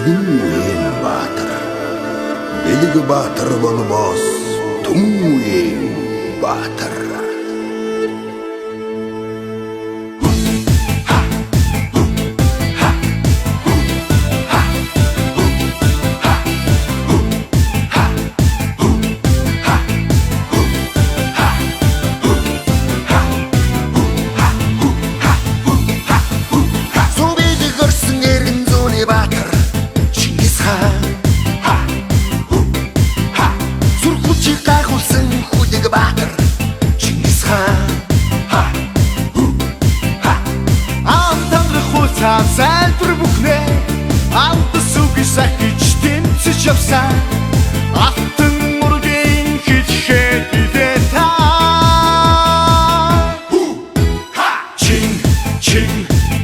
Бэлэн баатар. Бэлэг баатар болмоос Түмэн баатар. Сайлбар бүхнээ амтас үгүй сахиж тэмцэж явсан алтан мөргийн хичхээд билээ та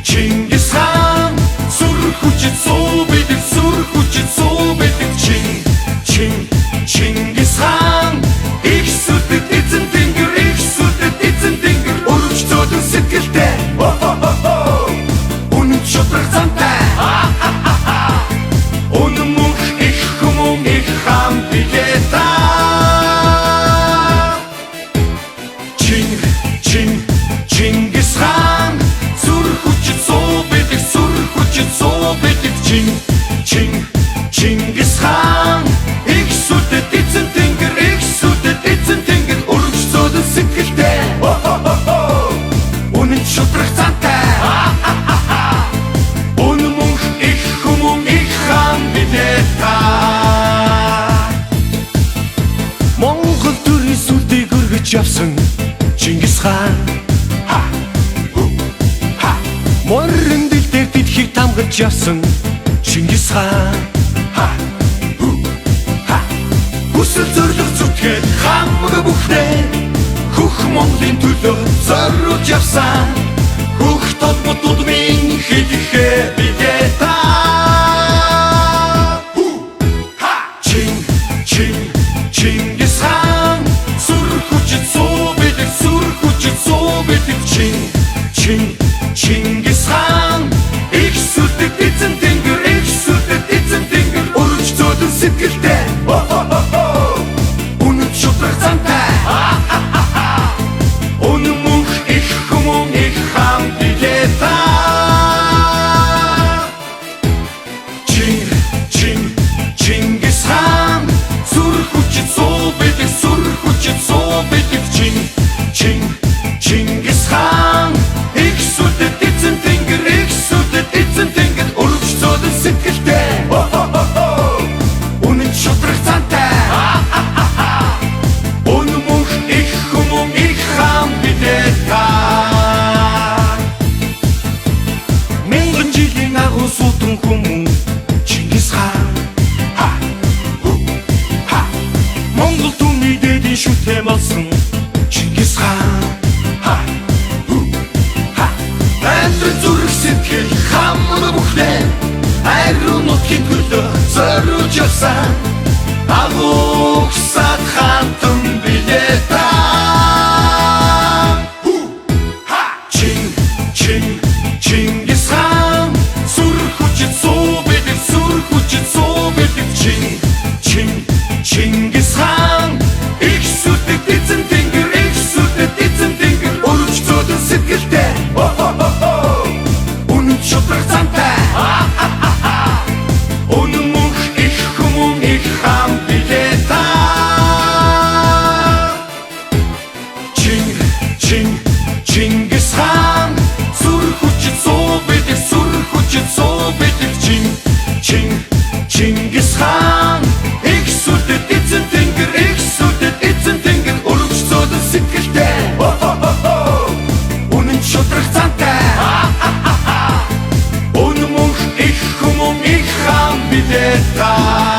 Чингис хаан сүр хүчит суу бидэг Чингис хаан их сүдэд эзэн тэнгэр өргөжлөдөн сэтгэлтэй шудраг зантай Өнөмөх их хүмүүн их хам билээ та Чингис хаан сүр хүчит суу бидэг Чингис хаан их сүдэд эзэн тэнгэр өргөжлөдөн сэтгэлтэй Үнэн шудраг зантай Монгол төрийн сүлдийг өргөж явсан Чингис хаан Морин дэлдээр дэлхийг тамгаж явсан Чингис хаан Хүсэл зориг зүтгээд хамаг бүхнээ Хөх Монголын төлөө зориулж явсан Хөх толгод удмын хэлэхээ билээ та Чингис хаан сүр хүчит суу бидэг Чингис хаан их сүдэд эзэн тэнгэр өргөжлөдөн сэтгэлтэй үнэн шудраг зантай өнөмөх их хүмүүн их хам билээ та Чингис хаан сүр хүчит суу бидэг Чингис хаан их сүдэд эзэн тэнгэр өргөжлөдөн сэтгэлтэй үнэн шудраг зантай өнөмөх их хүмүүн их хам билээ та Мянган жилийн агуу суудан хүмүүн Чингис хаан Монгол түмний дэдийн шүтээ болсон Чингис хаан Амьдрал зүрх сэтгэл хамаг бүхнээ Ариун нутгийн төлөө зориулж явсан Агуу сад хантан билээ та Чингис хаан сүр хүчит суу бидэг Чингис хаан их сүдэд эзэн тэнгэр өргөжлөдөн сэтгэлтэй үнэн шудраг зантай өнөмөх их хүмүүн их хам билээ та Чингис хаан сүр хүчит суу бидэг Чингис хаан их сүдэд эзэн тэнгэр өргөжлөдөн сэтгэлтэй үнэн шудраг зантай өнөмөх их хүмүүн их хам билээ та